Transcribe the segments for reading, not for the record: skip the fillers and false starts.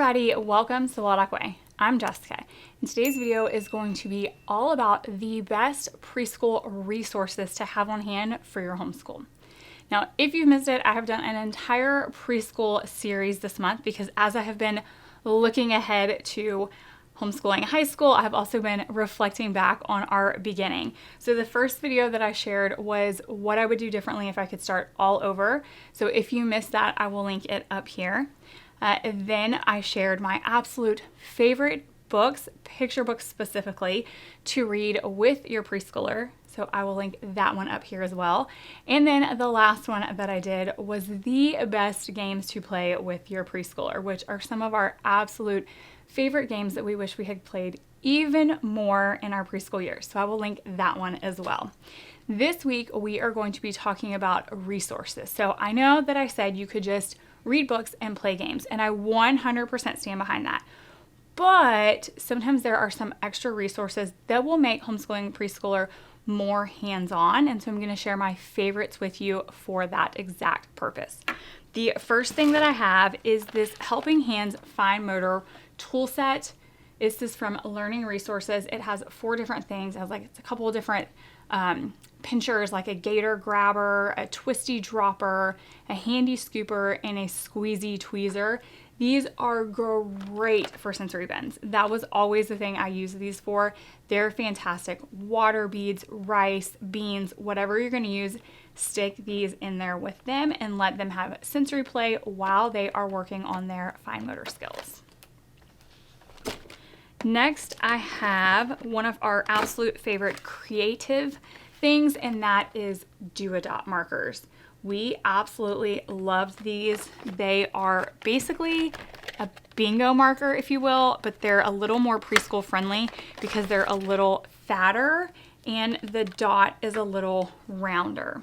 everybody, welcome to 𝐂𝐸𝐿. I'm Jessica, and today's video is going to be all about the best preschool resources to have on hand for your homeschool. Now, if you've missed it, I have done an entire preschool series this month because as I have been looking ahead to homeschooling high school, I have also been reflecting back on our beginning. So the first video that I shared was what I would do differently if I could start all over. So if you missed that, I will link it up here. Then I shared my absolute favorite books, picture books specifically, to read with your preschooler. So I will link that one up here as well. And then the last one that I did was the best games to play with your preschooler, which are some of our absolute favorite games that we wish we had played even more in our preschool years. So I will link that one as well. This week, we are going to be talking about resources. So I know that I said you could just read books and play games, and I 100% stand behind that. But sometimes there are some extra resources that will make homeschooling preschooler more hands-on, and so I'm going to share my favorites with you for that exact purpose. The first thing that I have is this Helping Hands Fine Motor tool set. This is from Learning Resources. It has 4 different things. It has it's a couple of different pinchers, like a gator grabber, a twisty dropper, a handy scooper, and a squeezy tweezer. These are great for sensory bends. That was always the thing I used these for. They're fantastic. Water beads, rice, beans, whatever you're going to use, stick these in there with them and let them have sensory play while they are working on their fine motor skills. Next, I have one of our absolute favorite creative things, and that is Do-A-Dot markers. We absolutely loved these. They are basically a bingo marker, if you will, but they're a little more preschool friendly because they're a little fatter and the dot is a little rounder.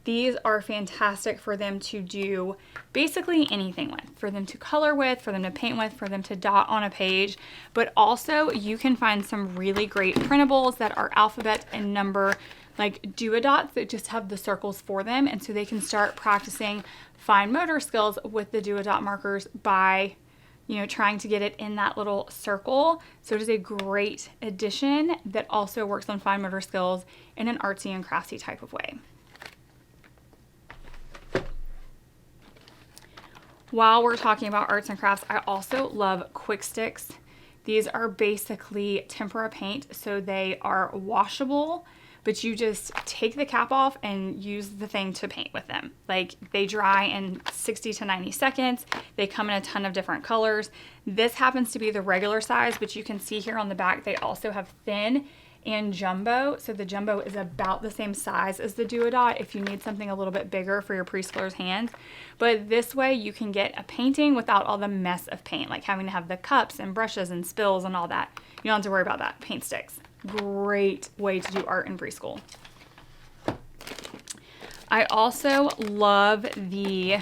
These are fantastic for them to do basically anything with, for them to color with, for them to paint with, for them to dot on a page, but also you can find some really great printables that are alphabet and number, like Do-A-Dots that just have the circles for them, and so they can start practicing fine motor skills with the Do-A-Dot markers by, trying to get it in that little circle. So it is a great addition that also works on fine motor skills in an artsy and crafty type of way. While we're talking about arts and crafts, I also love Quick Sticks. These are basically tempera paint, so they are washable, but you just take the cap off and use the thing to paint with them. They dry in 60 to 90 seconds. They come in a ton of different colors. This happens to be the regular size, but you can see here on the back, they also have thin and jumbo. So the jumbo is about the same size as the Do-A-Dot if you need something a little bit bigger for your preschooler's hands. But this way you can get a painting without all the mess of paint, like having to have the cups and brushes and spills and all that. You don't have to worry about that. Paint sticks. Great way to do art in preschool. I also love the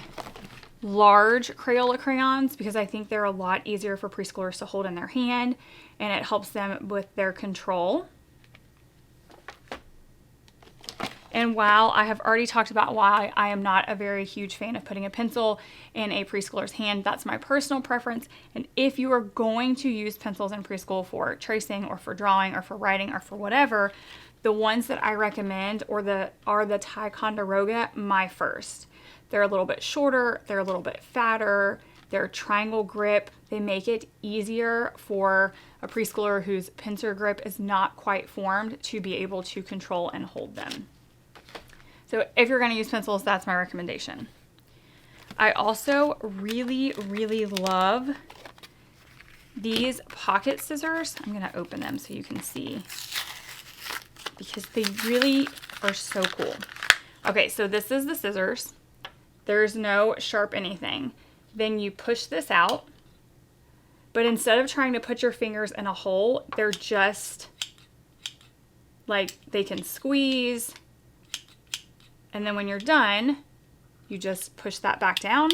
large Crayola crayons because I think they're a lot easier for preschoolers to hold in their hand, and it helps them with their control. And while I have already talked about why I am not a very huge fan of putting a pencil in a preschooler's hand, that's my personal preference. And if you are going to use pencils in preschool for tracing or for drawing or for writing or for whatever, the ones that I recommend are the Ticonderoga My First. They're a little bit shorter, they're a little bit fatter, they're triangle grip. They make it easier for a preschooler whose pincer grip is not quite formed to be able to control and hold them. So if you're going to use pencils, that's my recommendation. I also really, really love these pocket scissors. I'm going to open them so you can see because they really are so cool. Okay, so this is the scissors. There's no sharp anything. Then you push this out, but instead of trying to put your fingers in a hole, they're just they can squeeze. And then when you're done, you just push that back down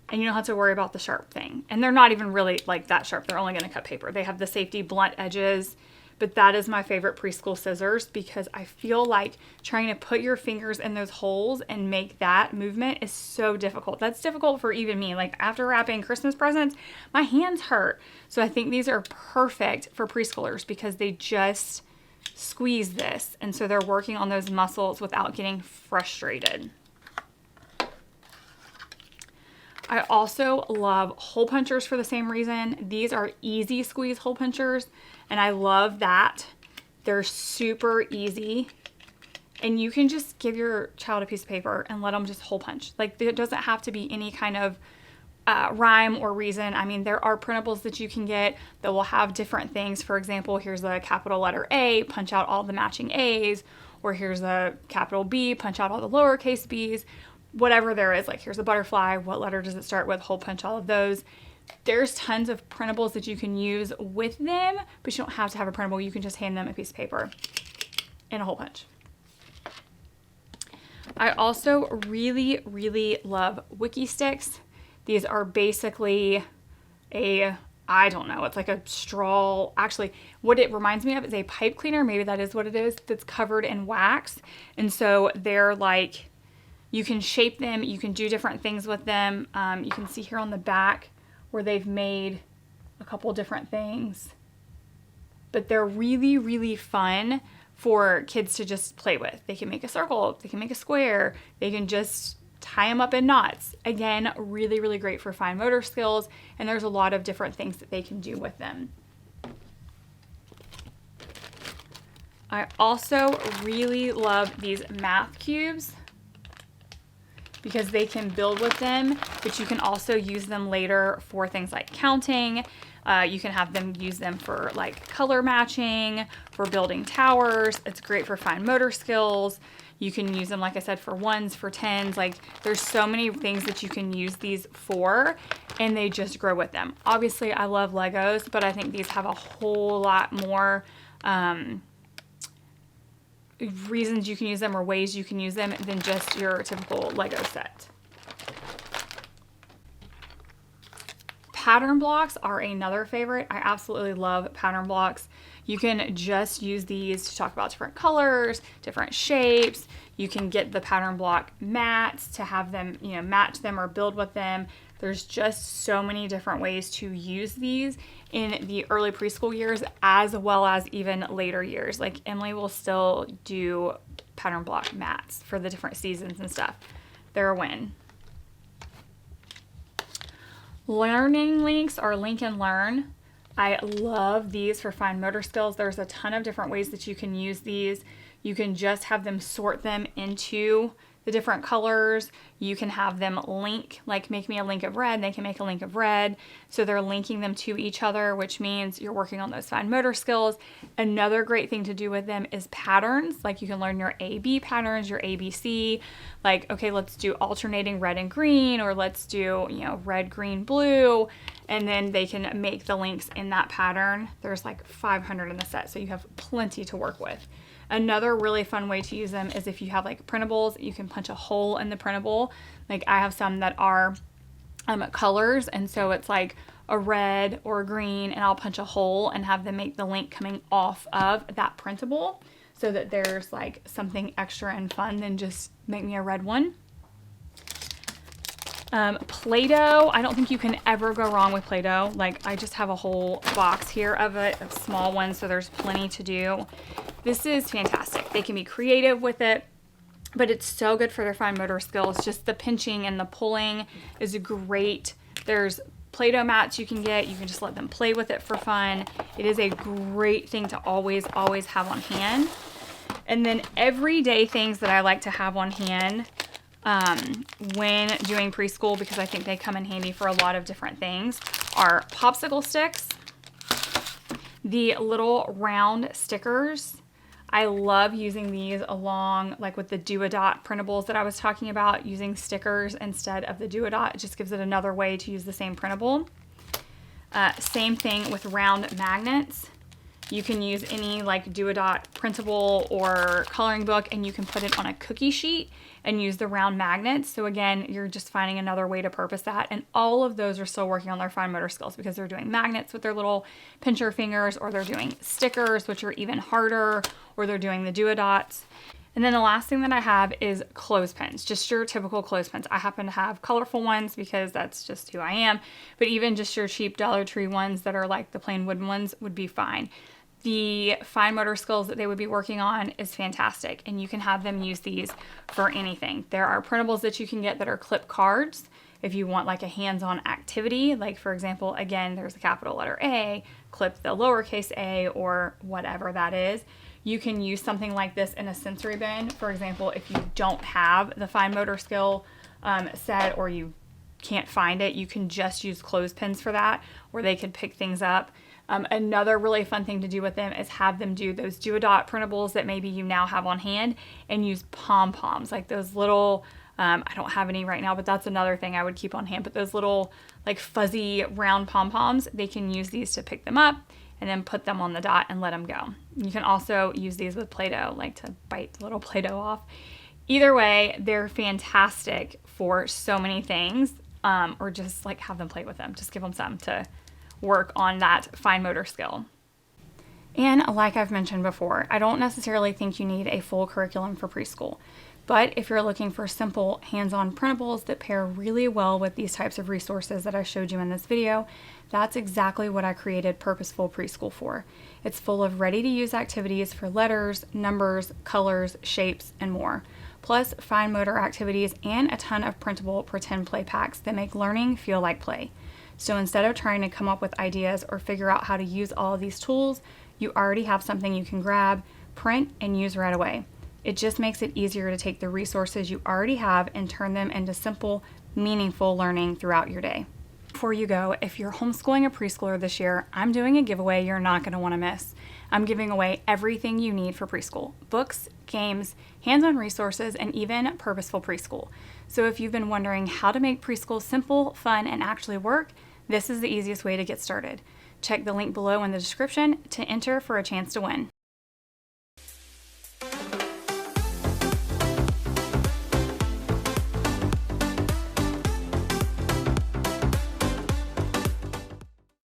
and you don't have to worry about the sharp thing. And they're not even really that sharp. They're only going to cut paper. They have the safety blunt edges, but that is my favorite preschool scissors because I feel like trying to put your fingers in those holes and make that movement is so difficult. That's difficult for even me. Like after wrapping Christmas presents, my hands hurt. So I think these are perfect for preschoolers because they just squeeze this. And so they're working on those muscles without getting frustrated. I also love hole punchers for the same reason. These are easy squeeze hole punchers, and I love that. They're super easy, and you can just give your child a piece of paper and let them just hole punch. Like, it doesn't have to be any kind of rhyme or reason. I mean, there are printables that you can get that will have different things. For example, here's a capital letter A, punch out all the matching A's, or here's a capital B, punch out all the lowercase b's. Whatever there is, like here's a butterfly, what letter does it start with, hole punch all of those. There's tons of printables that you can use with them, but you don't have to have a printable. You can just hand them a piece of paper and a hole punch. I also really, really love wiki sticks. These are basically I don't know, it's like a straw. Actually, what it reminds me of is a pipe cleaner. Maybe that is what it is, that's covered in wax. And so they're like, you can shape them, you can do different things with them. You can see here on the back where they've made a couple different things. But they're really, really fun for kids to just play with. They can make a circle, they can make a square, they can just tie them up in knots. Again, really, really great for fine motor skills, and there's a lot of different things that they can do with them. I also really love these math cubes, because they can build with them, but you can also use them later for things like counting. You can have them use them for like color matching, for building towers. It's great for fine motor skills. You can use them, like I said, for ones, for tens. Like there's so many things that you can use these for, and they just grow with them. Obviously, I love Legos, but I think these have a whole lot more reasons you can use them or ways you can use them than just your typical Lego set. Pattern blocks are another favorite. I absolutely love pattern blocks. You can just use these to talk about different colors, different shapes. You can get the pattern block mats to have them, match them or build with them. There's just so many different ways to use these in the early preschool years as well as even later years. Like Emily will still do pattern block mats for the different seasons and stuff. They're a win. Learning links or Link and Learn. I love these for fine motor skills. There's a ton of different ways that you can use these. You can just have them sort them into the different colors. You can have them link, like make me a link of red, they can make a link of red. So they're linking them to each other, which means you're working on those fine motor skills. Another great thing to do with them is patterns. Like you can learn your A-B patterns, your ABC. Like, okay, let's do alternating red and green, or let's do, red, green, blue. And then they can make the links in that pattern. There's like 500 in the set, so you have plenty to work with. Another really fun way to use them is if you have like printables, you can punch a hole in the printable. Like I have some that are colors, and so it's like a red or a green, and I'll punch a hole and have them make the link coming off of that printable so that there's like something extra and fun than just make me a red one. Play-Doh, I don't think you can ever go wrong with Play-Doh. Like I just have a whole box here of it, of small ones, so there's plenty to do. This is fantastic. They can be creative with it, but it's so good for their fine motor skills. Just the pinching and the pulling is great. There's Play-Doh mats you can get. You can just let them play with it for fun. It is a great thing to always have on hand. And then everyday things that I like to have on hand when doing preschool, because I think they come in handy for a lot of different things, are popsicle sticks, the little round stickers. I love using these along like with the do-a-dot printables that I was talking about, using stickers instead of the do-a-dot. It just gives it another way to use the same printable. Same thing with round magnets. You can use any like do-a-dot printable or coloring book, and you can put it on a cookie sheet and use the round magnets. So again, you're just finding another way to purpose that. And all of those are still working on their fine motor skills because they're doing magnets with their little pincher fingers, or they're doing stickers, which are even harder, or they're doing the do-a-dots. And then the last thing that I have is clothespins, just your typical clothespins. I happen to have colorful ones because that's just who I am, but even just your cheap Dollar Tree ones that are like the plain wooden ones would be fine. The fine motor skills that they would be working on is fantastic, and you can have them use these for anything. There are printables that you can get that are clip cards if you want like a hands-on activity. Like for example, again, there's a capital letter A, clip the lowercase a or whatever that is. You can use something like this in a sensory bin. For example, if you don't have the fine motor skill set, or you can't find it, you can just use clothespins for that, where they could pick things up. Another really fun thing to do with them is have them do those do-a-dot printables that maybe you now have on hand, and use pom-poms, like those little, I don't have any right now, but that's another thing I would keep on hand, but those little like fuzzy round pom-poms, they can use these to pick them up and then put them on the dot and let them go. You can also use these with Play-Doh, like to bite the little Play-Doh off. Either way, they're fantastic for so many things, or just like have them play with them. Just give them some to work on that fine motor skill. And like I've mentioned before, I don't necessarily think you need a full curriculum for preschool. But if you're looking for simple hands-on printables that pair really well with these types of resources that I showed you in this video, that's exactly what I created Purposeful Preschool for. It's full of ready-to-use activities for letters, numbers, colors, shapes, and more. Plus fine motor activities and a ton of printable pretend play packs that make learning feel like play. So instead of trying to come up with ideas or figure out how to use all of these tools, you already have something you can grab, print, and use right away. It just makes it easier to take the resources you already have and turn them into simple, meaningful learning throughout your day. Before you go, if you're homeschooling a preschooler this year, I'm doing a giveaway you're not going to want to miss. I'm giving away everything you need for preschool: books, games, hands-on resources, and even Purposeful Preschool. So if you've been wondering how to make preschool simple, fun, and actually work, this is the easiest way to get started. Check the link below in the description to enter for a chance to win.